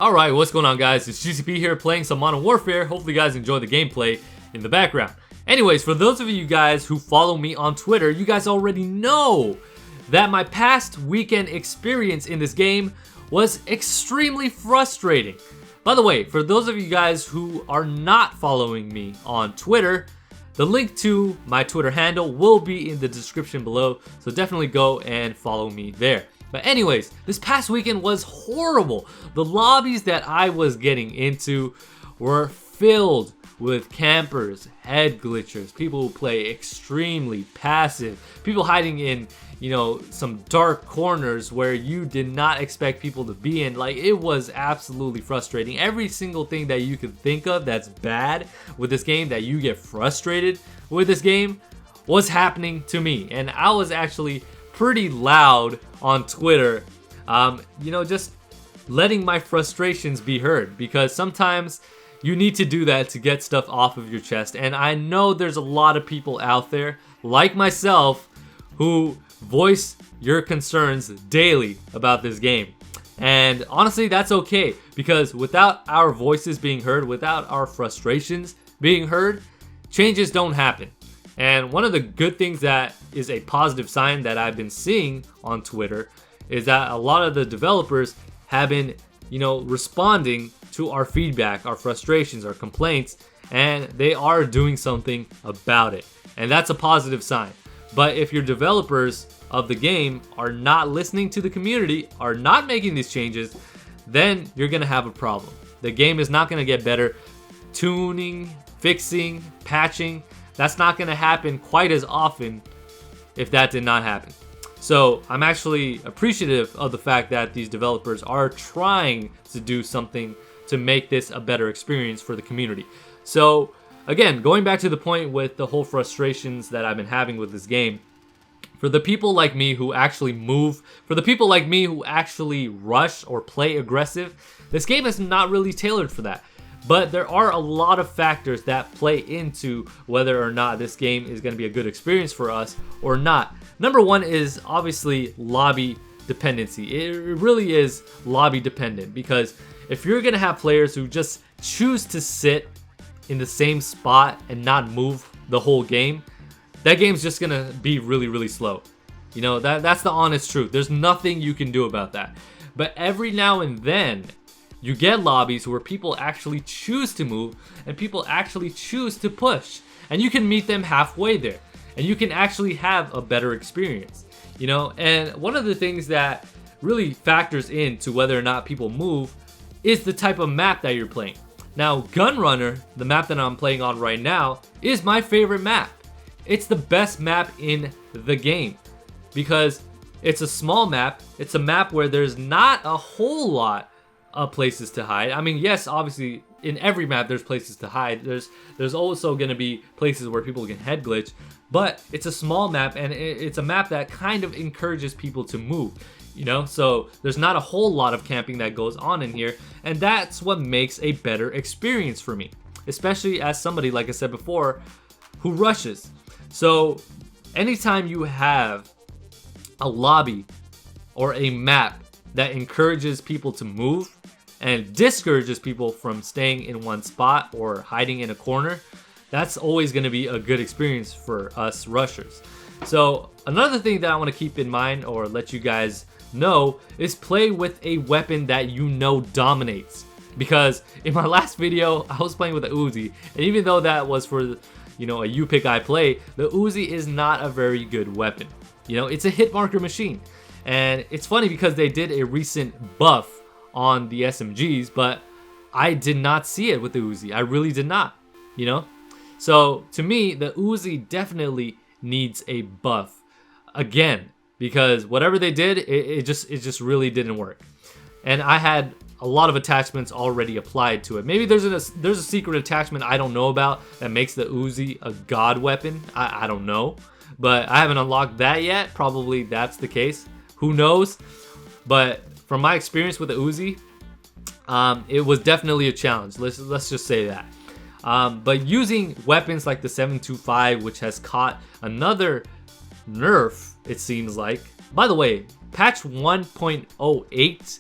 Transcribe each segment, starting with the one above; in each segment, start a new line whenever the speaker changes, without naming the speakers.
Alright, what's going on guys? It's GCP here playing some Modern Warfare. Hopefully you guys enjoy the gameplay in the background. Anyways, for those of you guys who follow me on Twitter, you guys already know that my past weekend experience in this game was extremely frustrating. By the way, for those of you guys who are not following me on Twitter, the link to my Twitter handle will be in the description below, so definitely go and follow me there. But anyways, this past weekend was horrible. The lobbies that I was getting into were filled with campers, head glitchers, people who play extremely passive, people hiding in, some dark corners where you did not expect people to be in. Like, it was absolutely frustrating. Every single thing that you could think of that's bad with this game, that you get frustrated with this game, was happening to me. And I was actually pretty loud on Twitter, just letting my frustrations be heard, because sometimes you need to do that to get stuff off of your chest. And I know there's a lot of people out there like myself who voice your concerns daily about this game. And honestly, that's okay, because without our voices being heard, without our frustrations being heard, changes don't happen. And one of the good things that is a positive sign that I've been seeing on Twitter is that a lot of the developers have been, responding to our feedback, our frustrations, our complaints, and they are doing something about it. And that's a positive sign. But if your developers of the game are not listening to the community, are not making these changes, then you're gonna have a problem. The game is not gonna get better. Tuning, fixing, patching, that's not going to happen quite as often if that did not happen. So I'm actually appreciative of the fact that these developers are trying to do something to make this a better experience for the community. So again, going back to the point with the whole frustrations that I've been having with this game, for the people like me who actually move, for the people like me who actually rush or play aggressive, this game is not really tailored for that. But there are a lot of factors that play into whether or not this game is going to be a good experience for us or not. Number one is obviously lobby dependency. It really is lobby dependent, because if you're going to have players who just choose to sit in the same spot and not move the whole game, that game's just going to be really, really slow. That's the honest truth. There's nothing you can do about that. But every now and then, you get lobbies where people actually choose to move and people actually choose to push, and you can meet them halfway there and you can actually have a better experience. And one of the things that really factors into whether or not people move is the type of map that you're playing. Now, Gunrunner, the map that I'm playing on right now, is my favorite map. It's the best map in the game because it's a small map. It's a map where there's not a whole lot of places to hide. I mean, yes, obviously in every map there's places to hide. There's also going to be places where people can head glitch, but it's a small map, and it's a map that kind of encourages people to move, so there's not a whole lot of camping that goes on in here, and that's what makes a better experience for me, especially as somebody, like I said before, who rushes. So anytime you have a lobby or a map that encourages people to move and discourages people from staying in one spot or hiding in a corner, that's always going to be a good experience for us rushers. So another thing that I want to keep in mind, or let you guys know, is play with a weapon that dominates. Because in my last video, I was playing with the Uzi, and even though that was for a you pick I play, the Uzi is not a very good weapon. It's a hit marker machine. And it's funny because they did a recent buff on the SMGs, but I did not see it with the Uzi. I really did not, So to me, the Uzi definitely needs a buff again, because whatever they did, it just really didn't work. And I had a lot of attachments already applied to it. Maybe there's a secret attachment I don't know about that makes the Uzi a god weapon. I don't know, but I haven't unlocked that yet. Probably that's the case. Who knows? But from my experience with the Uzi, it was definitely a challenge. Let's just say that. But using weapons like the 725, which has caught another nerf, it seems like. By the way, patch 1.08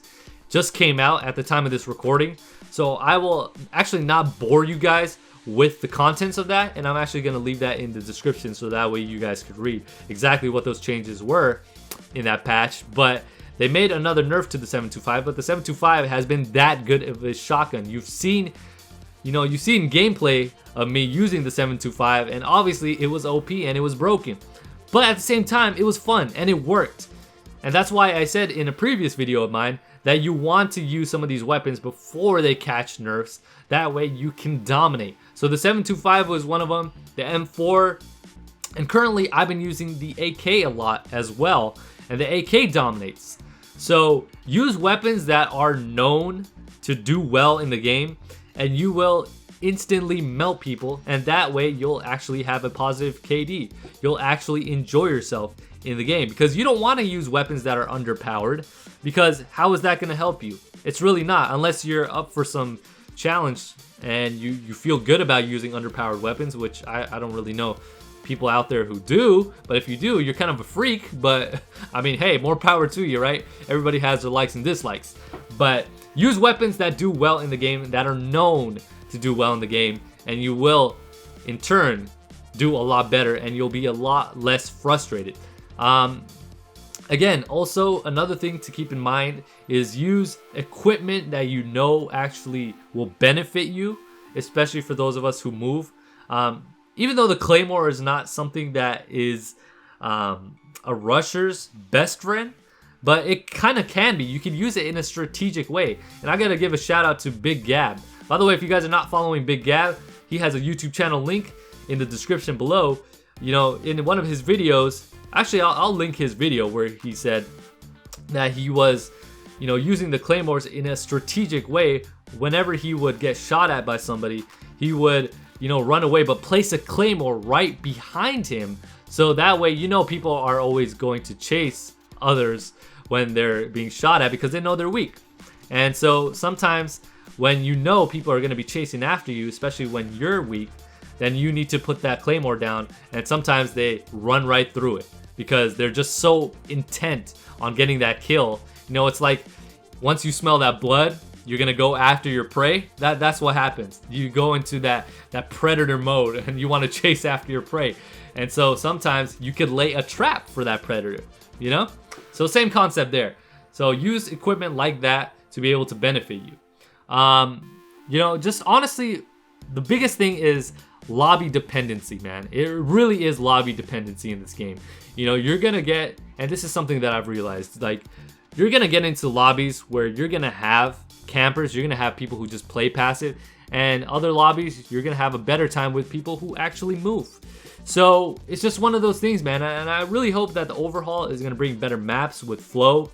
just came out at the time of this recording. So I will actually not bore you guys with the contents of that, and I'm actually going to leave that in the description so that way you guys could read exactly what those changes were in that patch. But they made another nerf to the 725, but the 725 has been that good of a shotgun. You've seen gameplay of me using the 725, and obviously it was OP and it was broken. But at the same time, it was fun and it worked. And that's why I said in a previous video of mine that you want to use some of these weapons before they catch nerfs. That way you can dominate. So the 725 was one of them, the M4, and currently I've been using the AK a lot as well, and the AK dominates. So use weapons that are known to do well in the game, and you will instantly melt people, and that way you'll actually have a positive KD. You'll actually enjoy yourself in the game, because you don't want to use weapons that are underpowered, because how is that going to help you? It's really not, unless you're up for some challenge and you feel good about using underpowered weapons, which I don't really know people out there who do, but if you do, you're kind of a freak. But I mean, hey, more power to you, right? Everybody has their likes and dislikes, but use weapons that do well in the game, that are known to do well in the game, and you will in turn do a lot better, and you'll be a lot less frustrated. Again, also another thing to keep in mind is use equipment that you know actually will benefit you, especially for those of us who move. Even though the Claymore is not something that is a rusher's best friend, but it kind of can be. You can use it in a strategic way. And I gotta give a shout out to Big Gab. By the way, if you guys are not following Big Gab, he has a YouTube channel link in the description below. You know, in one of his videos, actually I'll link his video where he said that he was, you know, using the Claymores in a strategic way. Whenever he would get shot at by somebody, he would, you know, run away, but place a Claymore right behind him. So that way, you know, people are always going to chase others when they're being shot at because they know they're weak. And so sometimes when you know people are going to be chasing after you, especially when you're weak, then you need to put that Claymore down, and sometimes they run right through it because they're just so intent on getting that kill. You know, it's like once you smell that blood, you're gonna go after your prey. That's what happens. You go into that predator mode and you want to chase after your prey. And so sometimes you could lay a trap for that predator, you know? So same concept there. So use equipment like that to be able to benefit you. You know, just honestly, the biggest thing is lobby dependency, man. It really is lobby dependency in this game. You know, you're gonna get, and this is something that I've realized, like, you're gonna get into lobbies where you're gonna have campers, you're gonna have people who just play passive, and other lobbies you're gonna have a better time with people who actually move. So it's just one of those things, man, and I really hope that the overhaul is gonna bring better maps with flow.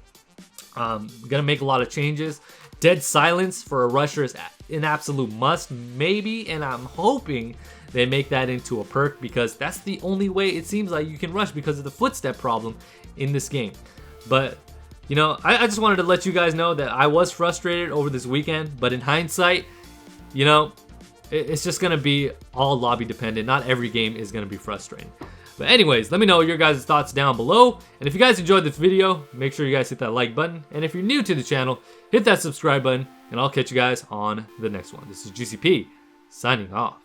Gonna make a lot of changes. Dead silence for a rusher is an absolute must, maybe, and I'm hoping they make that into a perk, because that's the only way it seems like you can rush because of the footstep problem in this game. But you know, I just wanted to let you guys know that I was frustrated over this weekend, but in hindsight, you know, it's just gonna be all lobby dependent. Not every game is gonna be frustrating. But anyways, let me know your guys' thoughts down below. And if you guys enjoyed this video, make sure you guys hit that like button. And if you're new to the channel, hit that subscribe button. And I'll catch you guys on the next one. This is GCP, signing off.